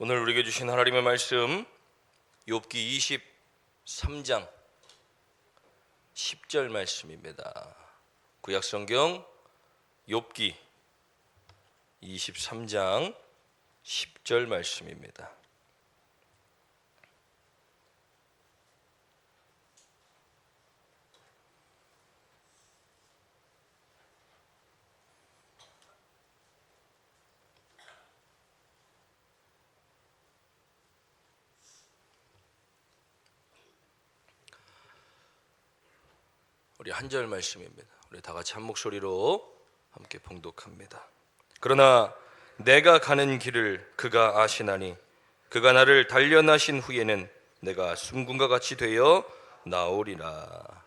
오늘 우리에게 주신 하나님의 말씀 욥기 23장 10절 말씀입니다. 구약성경 욥기 23장 10절 말씀입니다. 우리 한 절 말씀입니다. 우리 다 같이 한 목소리로 함께 봉독합니다. 그러나 내가 가는 길을 그가 아시나니 그가 나를 단련하신 후에는 내가 순금과 같이 되어 나오리라.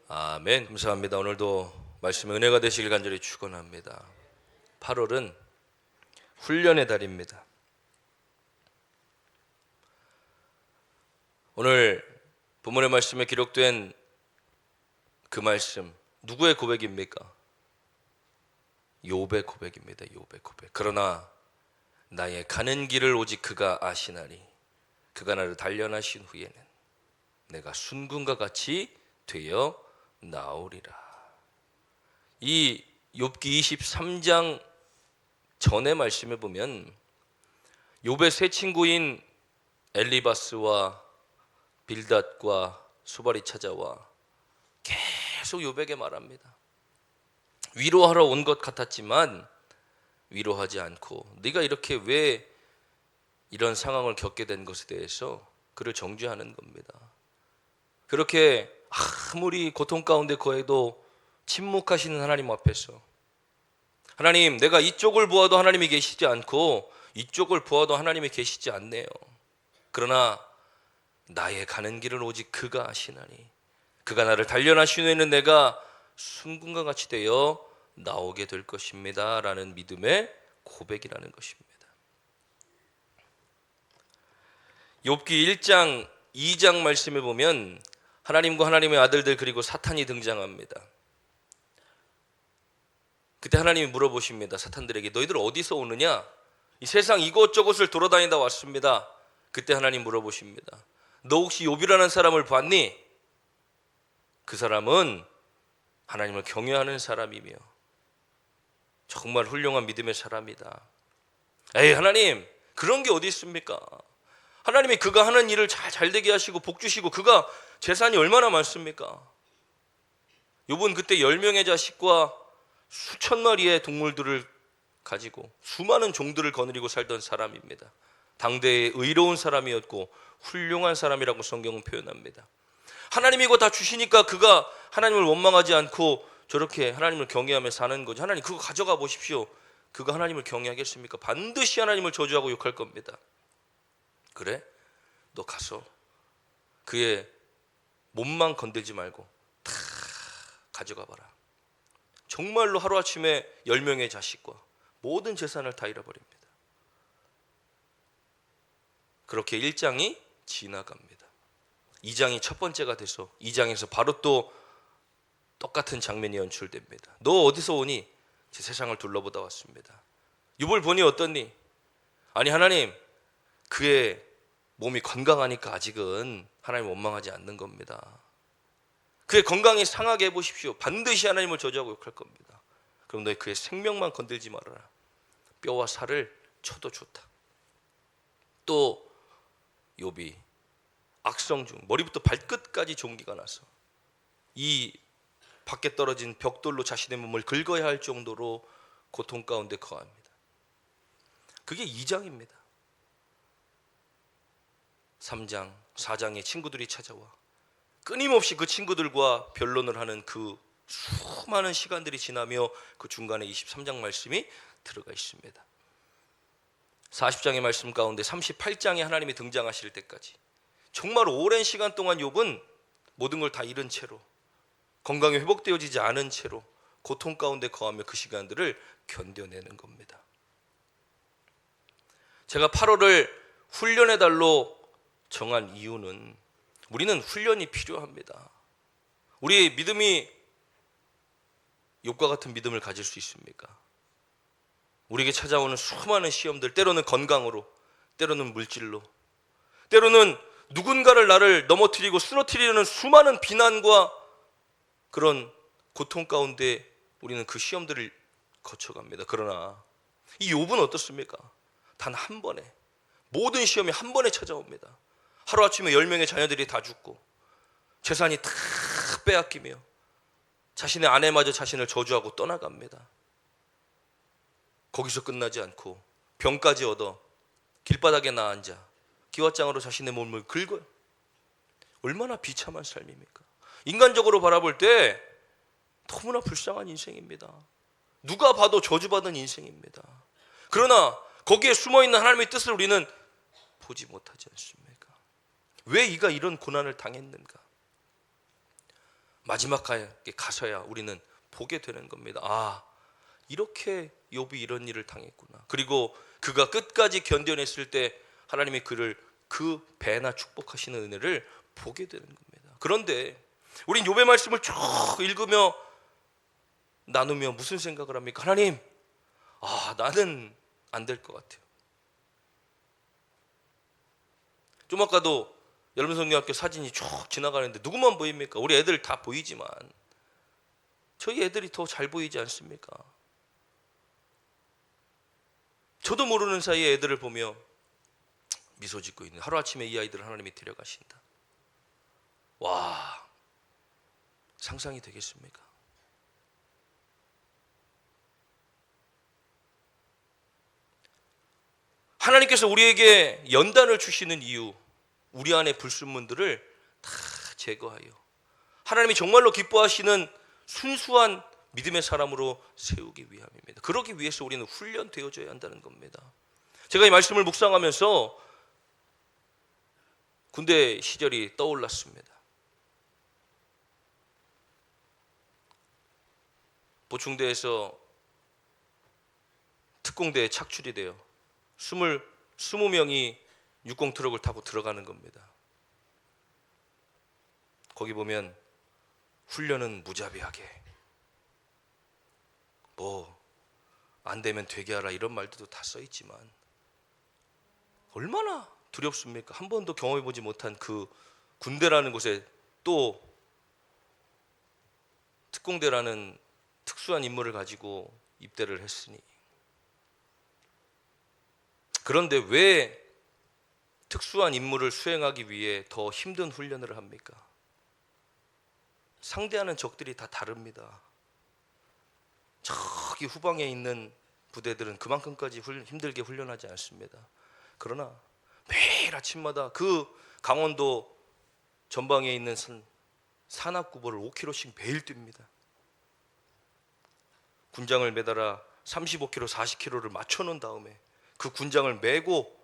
아멘. 감사합니다. 오늘도 말씀의 은혜가 되시길 간절히 축원합니다. 8월은 훈련의 달입니다. 오늘 본문의 말씀에 기록된 그 말씀, 누구의 고백입니까? 욥의 고백입니다. 욥의 고백. 그러나 나의 가는 길을 오직 그가 아시나니 그가 나를 단련하신 후에는 내가 순금과 같이 되어 나오리라. 이 욥기 23장 전의 말씀에 보면 욥의 세 친구인 엘리바스와 빌닷과 수발이 찾아와 계속 욥에게 말합니다. 위로하러 온 것 같았지만 위로하지 않고 네가 이렇게 왜 이런 상황을 겪게 된 것에 대해서 그를 정죄하는 겁니다. 그렇게 아무리 고통 가운데 거해도 침묵하시는 하나님 앞에서 하나님, 내가 이쪽을 보아도 하나님이 계시지 않고 이쪽을 보아도 하나님이 계시지 않네요. 그러나 나의 가는 길은 오직 그가 아시나니 그가 나를 단련하신 후에는 내가 순금과 같이 되어 나오게 될 것입니다 라는 믿음의 고백이라는 것입니다. 욥기 1장 2장 말씀에 보면 하나님과 하나님의 아들들 그리고 사탄이 등장합니다. 그때 하나님이 물어보십니다. 사탄들에게 너희들 어디서 오느냐? 이 세상 이곳저곳을 돌아다니다 왔습니다. 그때 하나님 물어보십니다. 너 혹시 욥이라는 사람을 봤니? 그 사람은 하나님을 경외하는 사람이며 정말 훌륭한 믿음의 사람이다. 에이, 하나님, 그런 게 어디 있습니까? 하나님이 그가 하는 일을 잘 되게 하시고 복 주시고 그가 재산이 얼마나 많습니까? 욥은 그때 10명의 자식과 수천 마리의 동물들을 가지고 수많은 종들을 거느리고 살던 사람입니다. 당대의 의로운 사람이었고 훌륭한 사람이라고 성경은 표현합니다. 하나님이 이거 다 주시니까 그가 하나님을 원망하지 않고 저렇게 하나님을 경외하며 사는 거죠. 하나님 그거 가져가 보십시오. 그가 하나님을 경외하겠습니까? 반드시 하나님을 저주하고 욕할 겁니다. 그래? 너 가서 그의 몸만 건들지 말고 다 가져가 봐라. 정말로 하루아침에 10명의 자식과 모든 재산을 다 잃어버립니다. 그렇게 1장이 지나갑니다. 2장이 첫 번째가 돼서 2장에서 바로 또 똑같은 장면이 연출됩니다. 너 어디서 오니? 제 세상을 둘러보다 왔습니다. 욥을 보니 어떻니? 아니 하나님, 그의 몸이 건강하니까 아직은 하나님 원망하지 않는 겁니다. 그의 건강이 상하게 해보십시오. 반드시 하나님을 저주하고 욕할 겁니다. 그럼 너희 그의 생명만 건들지 말아라. 뼈와 살을 쳐도 좋다. 또 욥이 악성 중 머리부터 발끝까지 종기가 나서 이 밖에 떨어진 벽돌로 자신의 몸을 긁어야 할 정도로 고통 가운데 거합니다. 그게 2장입니다. 3장, 4장에 친구들이 찾아와 끊임없이 그 친구들과 변론을 하는 그 수많은 시간들이 지나며 그 중간에 23장 말씀이 들어가 있습니다. 40장의 말씀 가운데 38장에 하나님이 등장하실 때까지 정말 오랜 시간 동안 욥은 모든 걸 다 잃은 채로 건강이 회복되어지지 않은 채로 고통 가운데 거하며 그 시간들을 견뎌내는 겁니다. 제가 8월을 훈련의 달로 정한 이유는 우리는 훈련이 필요합니다. 우리의 믿음이 욥과 같은 믿음을 가질 수 있습니까? 우리에게 찾아오는 수많은 시험들, 때로는 건강으로, 때로는 물질로, 때로는 누군가를 나를 넘어뜨리고 쓰러뜨리려는 수많은 비난과 그런 고통 가운데 우리는 그 시험들을 거쳐갑니다. 그러나 이 욥은 어떻습니까? 단 한 번에, 모든 시험이 한 번에 찾아옵니다. 하루아침에 10명의 자녀들이 다 죽고 재산이 다 빼앗기며 자신의 아내마저 자신을 저주하고 떠나갑니다. 거기서 끝나지 않고 병까지 얻어 길바닥에 나앉아 기왓장으로 자신의 몸을 긁어요. 얼마나 비참한 삶입니까? 인간적으로 바라볼 때 너무나 불쌍한 인생입니다. 누가 봐도 저주받은 인생입니다. 그러나 거기에 숨어있는 하나님의 뜻을 우리는 보지 못하지 않습니까? 왜 이가 이런 고난을 당했는가? 마지막에 가서야 우리는 보게 되는 겁니다. 아, 이렇게 욥이 이런 일을 당했구나. 그리고 그가 끝까지 견뎌냈을 때 하나님이 그를 그 배나 축복하시는 은혜를 보게 되는 겁니다. 그런데 우린 욥의 말씀을 쭉 읽으며 나누며 무슨 생각을 합니까? 하나님, 나는 안 될 것 같아요. 좀 아까도 여름성경학교 사진이 쭉 지나가는데 누구만 보입니까? 우리 애들 다 보이지만 저희 애들이 더 잘 보이지 않습니까? 저도 모르는 사이에 애들을 보며 미소 짓고 있는, 하루아침에 이 아이들을 하나님이 데려가신다. 와, 상상이 되겠습니까? 하나님께서 우리에게 연단을 주시는 이유, 우리 안의 불순물들을 다 제거하여 하나님이 정말로 기뻐하시는 순수한 믿음의 사람으로 세우기 위함입니다. 그러기 위해서 우리는 훈련되어져야 한다는 겁니다. 제가 이 말씀을 묵상하면서 군대 시절이 떠올랐습니다. 보충대에서 특공대에 착출이 돼요. 20명이 육공 트럭을 타고 들어가는 겁니다. 거기 보면 훈련은 무자비하게, 안 되면 되게 하라, 이런 말들도 다 써 있지만 얼마나 두렵습니까? 한 번도 경험해보지 못한 그 군대라는 곳에 또 특공대라는 특수한 임무를 가지고 입대를 했으니, 그런데 왜 특수한 임무를 수행하기 위해 더 힘든 훈련을 합니까? 상대하는 적들이 다 다릅니다. 저기 후방에 있는 부대들은 그만큼까지 힘들게 훈련하지 않습니다. 그러나 매일 아침마다 그 강원도 전방에 있는 산악구보를 5km씩 매일 뜁니다. 군장을 매달아 35km, 40km를 맞춰놓은 다음에 그 군장을 메고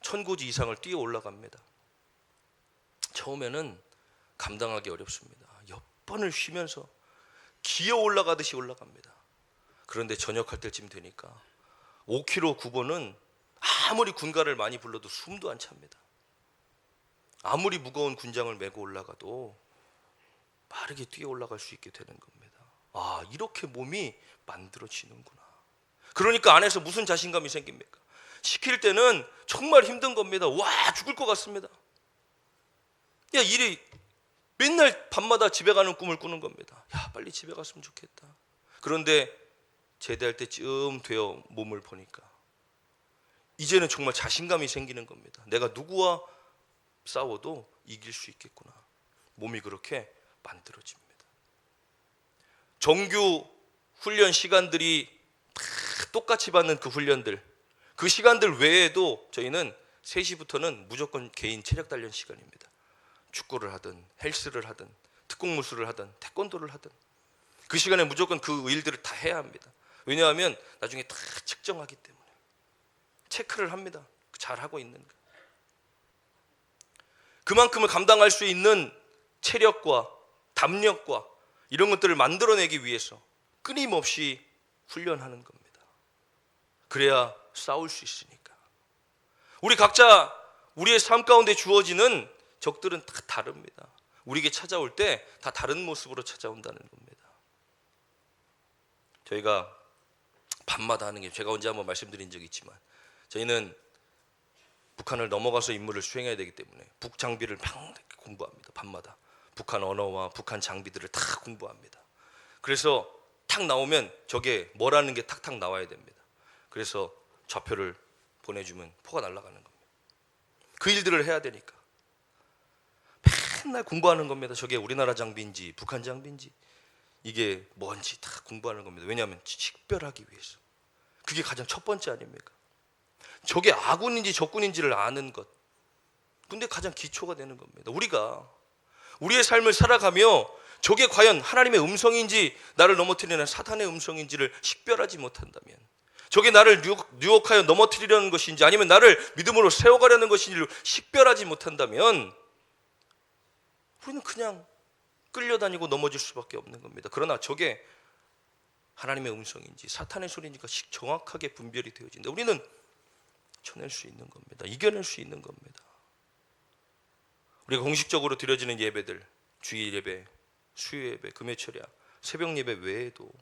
1000고지 이상을 뛰어 올라갑니다. 처음에는 감당하기 어렵습니다. 몇 번을 쉬면서 기어 올라가듯이 올라갑니다. 그런데 전역할 때쯤 되니까 5km 구보는 아무리 군가를 많이 불러도 숨도 안 찹니다. 아무리 무거운 군장을 메고 올라가도 빠르게 뛰어 올라갈 수 있게 되는 겁니다. 이렇게 몸이 만들어지는구나. 그러니까 안에서 무슨 자신감이 생깁니까? 시킬 때는 정말 힘든 겁니다. 와, 죽을 것 같습니다. 일이 맨날 밤마다 집에 가는 꿈을 꾸는 겁니다. 빨리 집에 갔으면 좋겠다. 그런데 제대할 때쯤 되어 몸을 보니까 이제는 정말 자신감이 생기는 겁니다. 내가 누구와 싸워도 이길 수 있겠구나. 몸이 그렇게 만들어집니다. 정규 훈련 시간들이 다 똑같이 받는 그 훈련들, 그 시간들 외에도 저희는 3시부터는 무조건 개인 체력 단련 시간입니다. 축구를 하든 헬스를 하든 특공무술을 하든 태권도를 하든 그 시간에 무조건 그 일들을 다 해야 합니다. 왜냐하면 나중에 다 측정하기 때문에 체크를 합니다. 잘하고 있는가. 그만큼을 감당할 수 있는 체력과 담력과 이런 것들을 만들어내기 위해서 끊임없이 훈련하는 겁니다. 그래야 싸울 수 있으니까. 우리 각자 우리의 삶 가운데 주어지는 적들은 다 다릅니다. 우리에게 찾아올 때 다 다른 모습으로 찾아온다는 겁니다. 저희가 밤마다 하는 게, 제가 언제 한번 말씀드린 적이 있지만, 저희는 북한을 넘어가서 임무를 수행해야 되기 때문에 북 장비를 막 공부합니다. 밤마다 북한 언어와 북한 장비들을 다 공부합니다. 그래서 탁 나오면 저게 뭐라는 게 탁탁 나와야 됩니다. 그래서 좌표를 보내주면 포가 날아가는 겁니다. 그 일들을 해야 되니까 맨날 공부하는 겁니다. 저게 우리나라 장비인지 북한 장비인지 이게 뭔지 다 공부하는 겁니다. 왜냐하면 식별하기 위해서. 그게 가장 첫 번째 아닙니까? 저게 아군인지 적군인지를 아는 것. 근데 가장 기초가 되는 겁니다. 우리가 우리의 삶을 살아가며 저게 과연 하나님의 음성인지 나를 넘어뜨리는 사탄의 음성인지를 식별하지 못한다면, 저게 나를 유혹하여 넘어뜨리려는 것인지 아니면 나를 믿음으로 세워가려는 것인지를 식별하지 못한다면 우리는 그냥 끌려다니고 넘어질 수밖에 없는 겁니다. 그러나 저게 하나님의 음성인지 사탄의 소리인지가 정확하게 분별이 되어진다. 우리는 쳐낼 수 있는 겁니다. 이겨낼 수 있는 겁니다. 우리가 공식적으로 드려지는 예배들, 주일 예배, 수요 예배, 금요 철야, 새벽 예배 외에도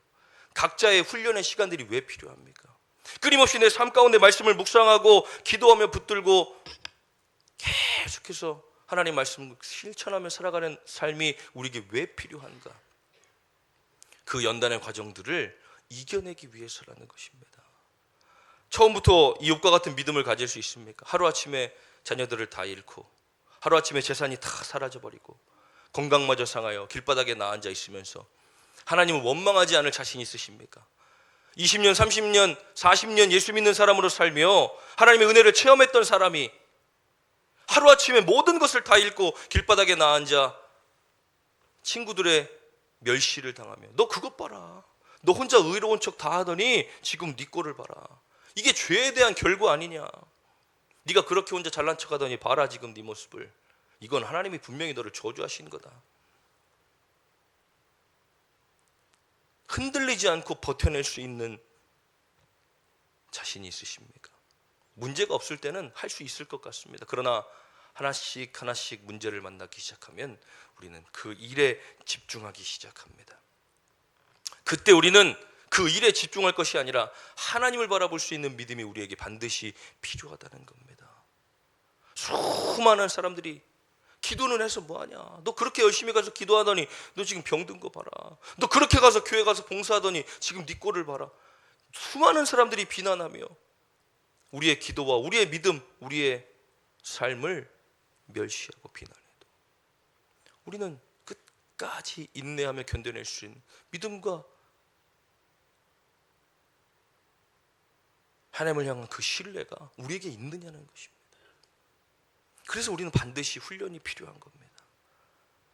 각자의 훈련의 시간들이 왜 필요합니까? 끊임없이 내 삶 가운데 말씀을 묵상하고 기도하며 붙들고 계속해서 하나님 말씀을 실천하며 살아가는 삶이 우리에게 왜 필요한가? 그 연단의 과정들을 이겨내기 위해서라는 것입니다. 처음부터 이욥과 같은 믿음을 가질 수 있습니까? 하루아침에 자녀들을 다 잃고 하루아침에 재산이 다 사라져버리고 건강마저 상하여 길바닥에 나앉아 있으면서 하나님을 원망하지 않을 자신이 있으십니까? 20년, 30년, 40년 예수 믿는 사람으로 살며 하나님의 은혜를 체험했던 사람이 하루아침에 모든 것을 다 잃고 길바닥에 나앉아 친구들의 멸시를 당하며 너 그것 봐라, 너 혼자 의로운 척 다 하더니 지금 네 꼴을 봐라. 이게 죄에 대한 결과 아니냐? 네가 그렇게 혼자 잘난 척하더니 봐라 지금 네 모습을. 이건 하나님이 분명히 너를 저주하신 거다. 흔들리지 않고 버텨낼 수 있는 자신이 있으십니까? 문제가 없을 때는 할 수 있을 것 같습니다. 그러나 하나씩 하나씩 문제를 만나기 시작하면 우리는 그 일에 집중하기 시작합니다. 그때 우리는 그 일에 집중할 것이 아니라 하나님을 바라볼 수 있는 믿음이 우리에게 반드시 필요하다는 겁니다. 수많은 사람들이 기도는 해서 뭐하냐? 너 그렇게 열심히 가서 기도하더니 너 지금 병든 거 봐라. 너 그렇게 가서 교회 가서 봉사하더니 지금 네 꼴을 봐라. 수많은 사람들이 비난하며 우리의 기도와 우리의 믿음, 우리의 삶을 멸시하고 비난해도 우리는 끝까지 인내하며 견뎌낼 수 있는 믿음과 하나님을 향한 그 신뢰가 우리에게 있느냐는 것입니다. 그래서 우리는 반드시 훈련이 필요한 겁니다.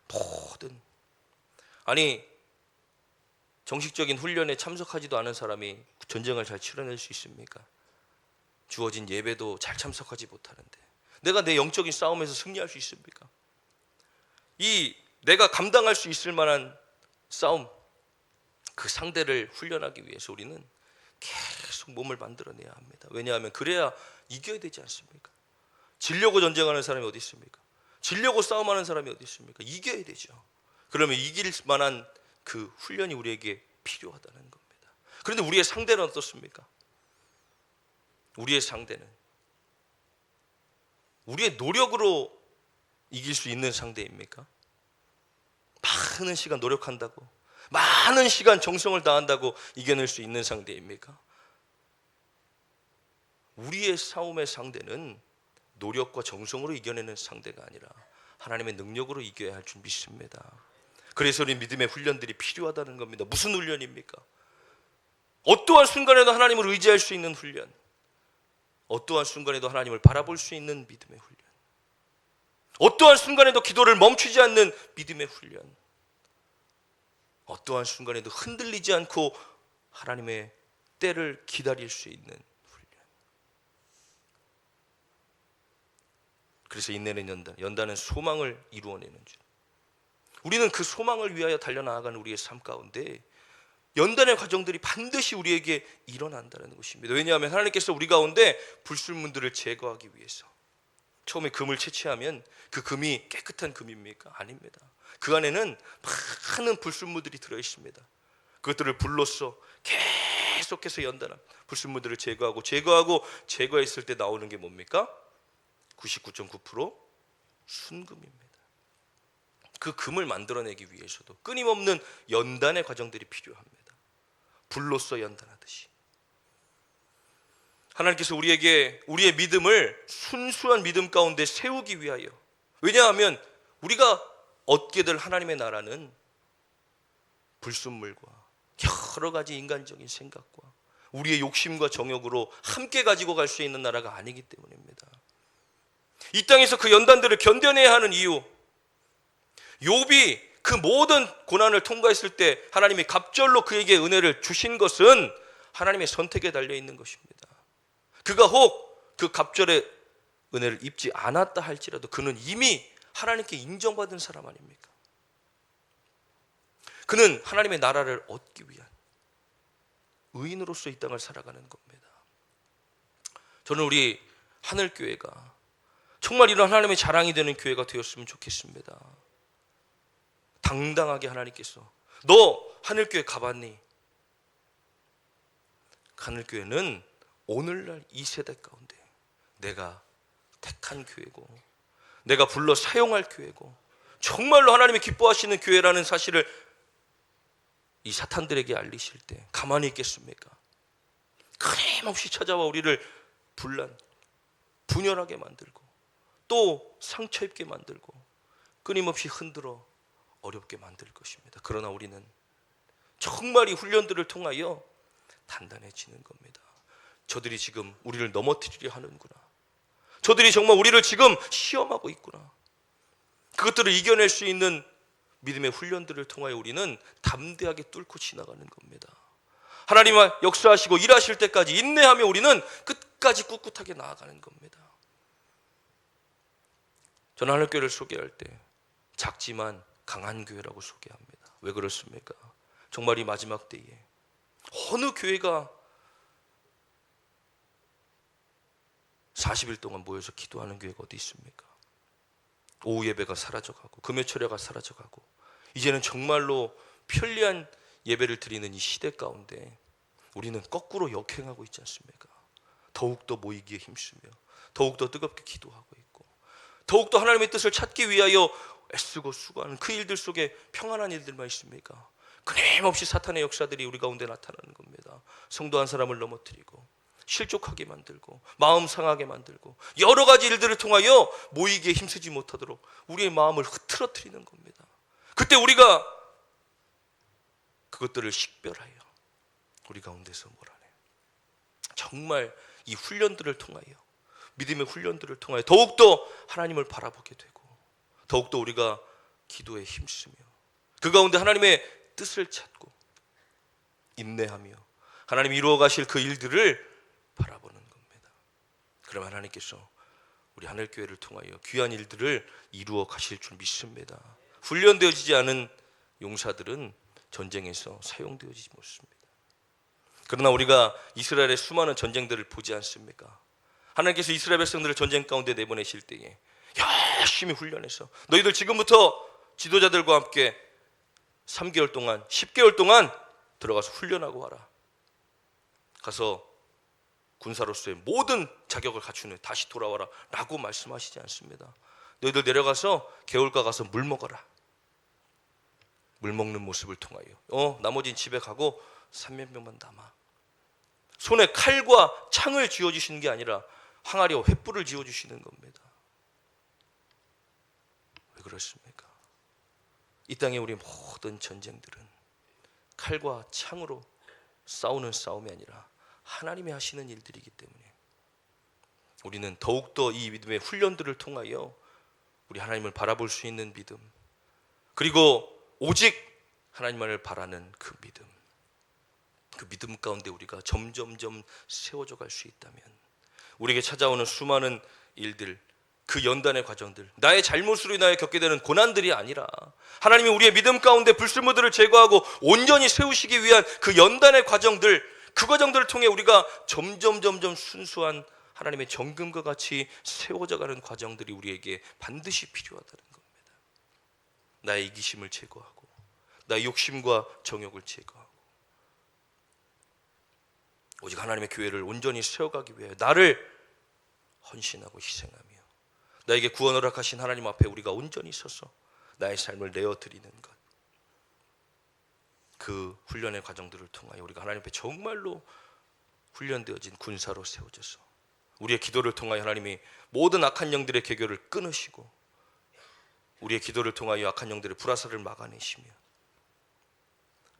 모든 정식적인 훈련에 참석하지도 않은 사람이 전쟁을 잘 치러낼 수 있습니까? 주어진 예배도 잘 참석하지 못하는데 내가 내 영적인 싸움에서 승리할 수 있습니까? 내가 감당할 수 있을 만한 싸움, 그 상대를 훈련하기 위해서 우리는 계속 몸을 만들어내야 합니다. 왜냐하면 그래야 이겨야 되지 않습니까? 지려고 전쟁하는 사람이 어디 있습니까? 지려고 싸움하는 사람이 어디 있습니까? 이겨야 되죠. 그러면 이길 만한 그 훈련이 우리에게 필요하다는 겁니다. 그런데 우리의 상대는 어떻습니까? 우리의 상대는 우리의 노력으로 이길 수 있는 상대입니까? 많은 시간 노력한다고, 많은 시간 정성을 다한다고 이겨낼 수 있는 상대입니까? 우리의 싸움의 상대는 노력과 정성으로 이겨내는 상대가 아니라 하나님의 능력으로 이겨야 할 줄 믿습니다. 그래서 우리 믿음의 훈련들이 필요하다는 겁니다. 무슨 훈련입니까? 어떠한 순간에도 하나님을 의지할 수 있는 훈련, 어떠한 순간에도 하나님을 바라볼 수 있는 믿음의 훈련, 어떠한 순간에도 기도를 멈추지 않는 믿음의 훈련, 어떠한 순간에도 흔들리지 않고 하나님의 때를 기다릴 수 있는 훈련. 그래서 인내는 연단은 소망을 이루어내는 줄. 우리는 그 소망을 위하여 달려나가는 우리의 삶 가운데 연단의 과정들이 반드시 우리에게 일어난다는 것입니다. 왜냐하면 하나님께서 우리 가운데 불순물들을 제거하기 위해서, 처음에 금을 채취하면 그 금이 깨끗한 금입니까? 아닙니다. 그 안에는 많은 불순물들이 들어있습니다. 그것들을 불로써 계속해서 연단한 불순물들을 제거하고 제거했을 때 나오는 게 뭡니까? 99.9% 순금입니다. 그 금을 만들어내기 위해서도 끊임없는 연단의 과정들이 필요합니다. 불로써 연단하듯이 하나님께서 우리에게 우리의 믿음을 순수한 믿음 가운데 세우기 위하여, 왜냐하면 우리가 얻게 될 하나님의 나라는 불순물과 여러 가지 인간적인 생각과 우리의 욕심과 정욕으로 함께 가지고 갈 수 있는 나라가 아니기 때문입니다. 이 땅에서 그 연단들을 견뎌내야 하는 이유, 욥이 그 모든 고난을 통과했을 때 하나님이 갑절로 그에게 은혜를 주신 것은 하나님의 선택에 달려 있는 것입니다. 그가 혹 그 갑절의 은혜를 입지 않았다 할지라도 그는 이미 하나님께 인정받은 사람 아닙니까? 그는 하나님의 나라를 얻기 위한 의인으로서 이 땅을 살아가는 겁니다. 저는 우리 하늘교회가 정말 이런 하나님의 자랑이 되는 교회가 되었으면 좋겠습니다. 당당하게 하나님께서 너 하늘교회 가봤니? 하늘교회는 오늘날 이 세대 가운데 내가 택한 교회고 내가 불러 사용할 교회고 정말로 하나님이 기뻐하시는 교회라는 사실을 이 사탄들에게 알리실 때 가만히 있겠습니까? 끊임없이 찾아와 우리를 분열하게 만들고 또 상처 입게 만들고 끊임없이 흔들어 어렵게 만들 것입니다. 그러나 우리는 정말 이 훈련들을 통하여 단단해지는 겁니다. 저들이 지금 우리를 넘어뜨리려 하는구나. 저들이 정말 우리를 지금 시험하고 있구나. 그것들을 이겨낼 수 있는 믿음의 훈련들을 통하여 우리는 담대하게 뚫고 지나가는 겁니다. 하나님이 역사하시고 일하실 때까지 인내하며 우리는 끝까지 꿋꿋하게 나아가는 겁니다. 저는 하늘교회를 소개할 때 작지만 강한 교회라고 소개합니다. 왜 그렇습니까? 정말 이 마지막 때에 어느 교회가 40일 동안 모여서 기도하는 교회가 어디 있습니까? 오후 예배가 사라져가고 금요철야가 사라져가고 이제는 정말로 편리한 예배를 드리는 이 시대 가운데 우리는 거꾸로 역행하고 있지 않습니까? 더욱더 모이기에 힘쓰며 더욱더 뜨겁게 기도하고 있고 더욱더 하나님의 뜻을 찾기 위하여 애쓰고 수고하는 그 일들 속에 평안한 일들만 있습니까? 끊임없이 사탄의 역사들이 우리 가운데 나타나는 겁니다. 성도 한 사람을 넘어뜨리고 실족하게 만들고 마음 상하게 만들고 여러 가지 일들을 통하여 모이기에 힘쓰지 못하도록 우리의 마음을 흐트러뜨리는 겁니다. 그때 우리가 그것들을 식별하여 우리 가운데서 몰아내요. 정말 이 훈련들을 통하여 믿음의 훈련들을 통하여 더욱더 하나님을 바라보게 되고 더욱더 우리가 기도에 힘쓰며 그 가운데 하나님의 뜻을 찾고 인내하며 하나님이 이루어 가실 그 일들을 바라보는 겁니다. 그러면 하나님께서 우리 하늘교회를 통하여 귀한 일들을 이루어 가실 줄 믿습니다. 훈련되어지지 않은 용사들은 전쟁에서 사용되어지지 못습니다. 그러나 우리가 이스라엘의 수많은 전쟁들을 보지 않습니까? 하나님께서 이스라엘 백성들을 전쟁 가운데 내보내실 때에 열심히 훈련해서 너희들 지금부터 지도자들과 함께 3개월 동안 10개월 동안 들어가서 훈련하고 와라. 가서 군사로서의 모든 자격을 갖춘 후에 다시 돌아와라 라고 말씀하시지 않습니다. 너희들 내려가서 개울가 가서 물 먹어라. 물 먹는 모습을 통하여 나머지는 집에 가고 300명만 남아. 손에 칼과 창을 쥐어주시는 게 아니라 항아리와 횃불을 쥐어주시는 겁니다. 왜 그렇습니까? 이 땅의 우리 모든 전쟁들은 칼과 창으로 싸우는 싸움이 아니라 하나님이 하시는 일들이기 때문에 우리는 더욱더 이 믿음의 훈련들을 통하여 우리 하나님을 바라볼 수 있는 믿음, 그리고 오직 하나님만을 바라는 그 믿음 가운데 우리가 점점점 세워져 갈 수 있다면 우리에게 찾아오는 수많은 일들, 그 연단의 과정들, 나의 잘못으로 인하여 겪게 되는 고난들이 아니라 하나님이 우리의 믿음 가운데 불순물들을 제거하고 온전히 세우시기 위한 그 연단의 과정들, 그 과정들을 통해 우리가 점점 순수한 하나님의 정금과 같이 세워져 가는 과정들이 우리에게 반드시 필요하다는 겁니다. 나의 이기심을 제거하고 나의 욕심과 정욕을 제거하고 오직 하나님의 교회를 온전히 세워가기 위해 나를 헌신하고 희생하며 나에게 구원 허락하신 하나님 앞에 우리가 온전히 서서 나의 삶을 내어드리는 것, 그 훈련의 과정들을 통하여 우리가 하나님 앞에 정말로 훈련되어진 군사로 세워져서 우리의 기도를 통하여 하나님이 모든 악한 영들의 계교를 끊으시고 우리의 기도를 통하여 악한 영들의 불화살을 막아내시며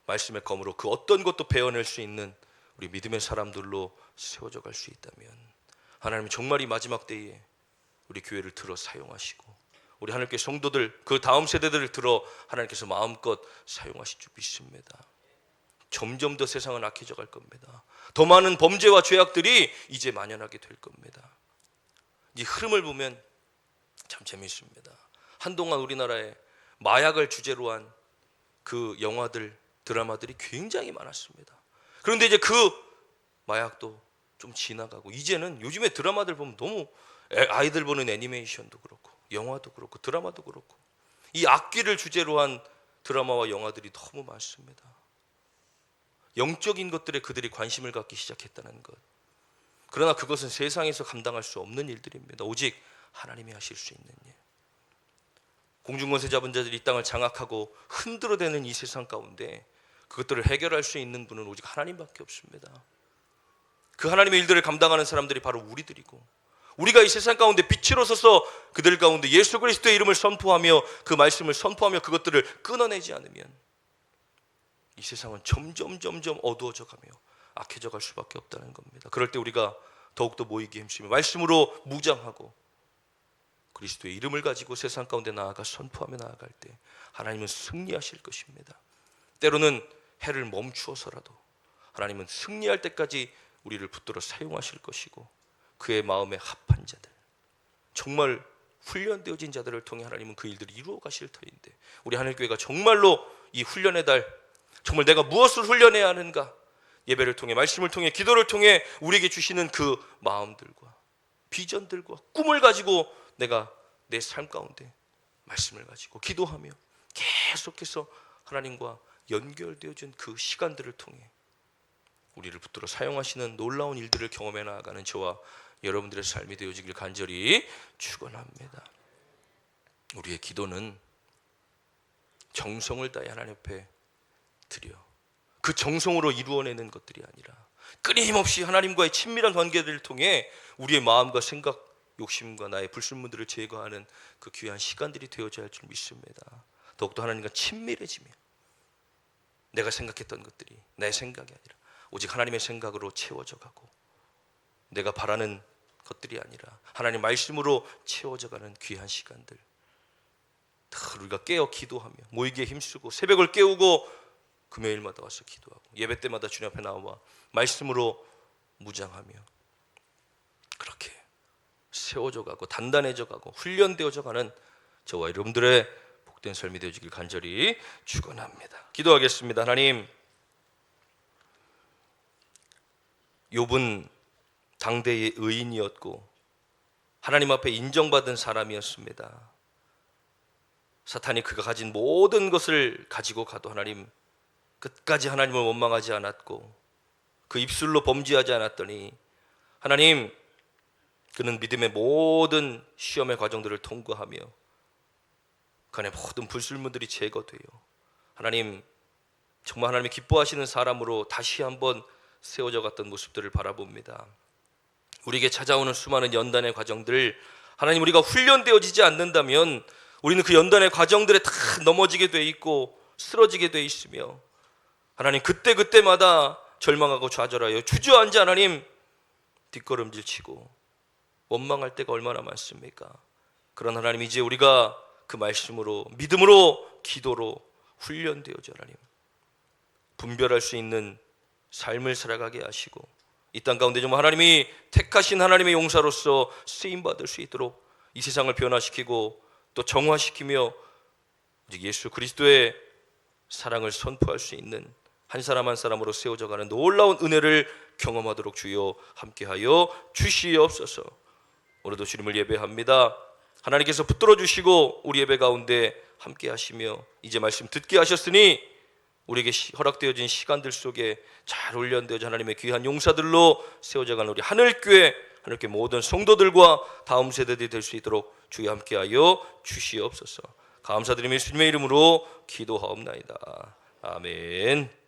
말씀의 검으로 그 어떤 것도 베어낼 수 있는 우리 믿음의 사람들로 세워져 갈 수 있다면 하나님은 정말 이 마지막 때에 우리 교회를 들어 사용하시고 우리 하나님께 성도들 그 다음 세대들을 들어 하나님께서 마음껏 사용하실 줄 믿습니다. 점점 더 세상은 악해져 갈 겁니다. 더 많은 범죄와 죄악들이 이제 만연하게 될 겁니다. 이 흐름을 보면 참 재미있습니다. 한동안 우리나라에 마약을 주제로 한 그 영화들, 드라마들이 굉장히 많았습니다. 그런데 이제 그 마약도 좀 지나가고 이제는 요즘에 드라마들 보면 너무 아이들 보는 애니메이션도 그렇고 영화도 그렇고 드라마도 그렇고 이 악귀를 주제로 한 드라마와 영화들이 너무 많습니다. 영적인 것들에 그들이 관심을 갖기 시작했다는 것. 그러나 그것은 세상에서 감당할 수 없는 일들입니다. 오직 하나님이 하실 수 있는 일. 공중권세 잡은 자들이 이 땅을 장악하고 흔들어대는 이 세상 가운데 그것들을 해결할 수 있는 분은 오직 하나님밖에 없습니다. 그 하나님의 일들을 감당하는 사람들이 바로 우리들이고 우리가 이 세상 가운데 빛으로 서서 그들 가운데 예수 그리스도의 이름을 선포하며 그 말씀을 선포하며 그것들을 끊어내지 않으면 이 세상은 점점 어두워져 가며 악해져 갈 수밖에 없다는 겁니다. 그럴 때 우리가 더욱더 모이기 힘쓰며 말씀으로 무장하고 그리스도의 이름을 가지고 세상 가운데 나아가 선포하며 나아갈 때 하나님은 승리하실 것입니다. 때로는 해를 멈추어서라도 하나님은 승리할 때까지 우리를 붙들어 사용하실 것이고 그의 마음에 합한 자들, 정말 훈련되어진 자들을 통해 하나님은 그 일들을 이루어 가실 터인데 우리 하늘교회가 정말로 이 훈련의 달, 정말 내가 무엇을 훈련해야 하는가, 예배를 통해 말씀을 통해 기도를 통해 우리에게 주시는 그 마음들과 비전들과 꿈을 가지고 내가 내 삶 가운데 말씀을 가지고 기도하며 계속해서 하나님과 연결되어진 그 시간들을 통해 우리를 붙들어 사용하시는 놀라운 일들을 경험해 나아가는 저와 여러분들의 삶이 되어지길 간절히 축원합니다. 우리의 기도는 정성을 다해 하나님 앞에 드려 그 정성으로 이루어내는 것들이 아니라 끊임없이 하나님과의 친밀한 관계들을 통해 우리의 마음과 생각, 욕심과 나의 불순물들을 제거하는 그 귀한 시간들이 되어져야 할 줄 믿습니다. 더욱더 하나님과 친밀해지며 내가 생각했던 것들이 내 생각이 아니라 오직 하나님의 생각으로 채워져 가고 내가 바라는 것들이 아니라 하나님 말씀으로 채워져 가는 귀한 시간들, 우리가 깨어 기도하며 모이기에 힘쓰고 새벽을 깨우고 금요일마다 와서 기도하고 예배 때마다 주님 앞에 나와 말씀으로 무장하며 그렇게 세워져 가고 단단해져 가고 훈련되어져 가는 저와 여러분들의 복된 삶이 되어지길 간절히 축원합니다. 기도하겠습니다. 하나님, 욥은 당대의 의인이었고 하나님 앞에 인정받은 사람이었습니다. 사탄이 그가 가진 모든 것을 가지고 가도 하나님 끝까지 하나님을 원망하지 않았고 그 입술로 범죄하지 않았더니 하나님, 그는 믿음의 모든 시험의 과정들을 통과하며 그 안에 모든 불순물들이 제거되어 하나님, 정말 하나님이 기뻐하시는 사람으로 다시 한번 세워져 갔던 모습들을 바라봅니다. 우리에게 찾아오는 수많은 연단의 과정들, 하나님, 우리가 훈련되어지지 않는다면 우리는 그 연단의 과정들에 다 넘어지게 돼 있고 쓰러지게 돼 있으며 하나님, 그때마다 절망하고 좌절하여 주저앉아 하나님 뒷걸음질 치고 원망할 때가 얼마나 많습니까? 그런 하나님, 이제 우리가 그 말씀으로 믿음으로 기도로 훈련되어져 하나님 분별할 수 있는 삶을 살아가게 하시고 이 땅 가운데 정말 하나님이 택하신 하나님의 용사로서 쓰임받을 수 있도록 이 세상을 변화시키고 또 정화시키며 예수 그리스도의 사랑을 선포할 수 있는 한 사람 한 사람으로 세워져가는 놀라운 은혜를 경험하도록 주여 함께하여 주시옵소서. 오늘도 주님을 예배합니다. 하나님께서 붙들어 주시고 우리 예배 가운데 함께 하시며 이제 말씀 듣게 하셨으니 우리에게 허락되어진 시간들 속에 잘 훈련되어져 하나님의 귀한 용사들로 세워져가는 우리 하늘교회 하나님께 모든 성도들과 다음 세대들이 될 수 있도록 주여 함께하여 주시옵소서. 감사드리며 예수님의 이름으로 기도하옵나이다. 아멘.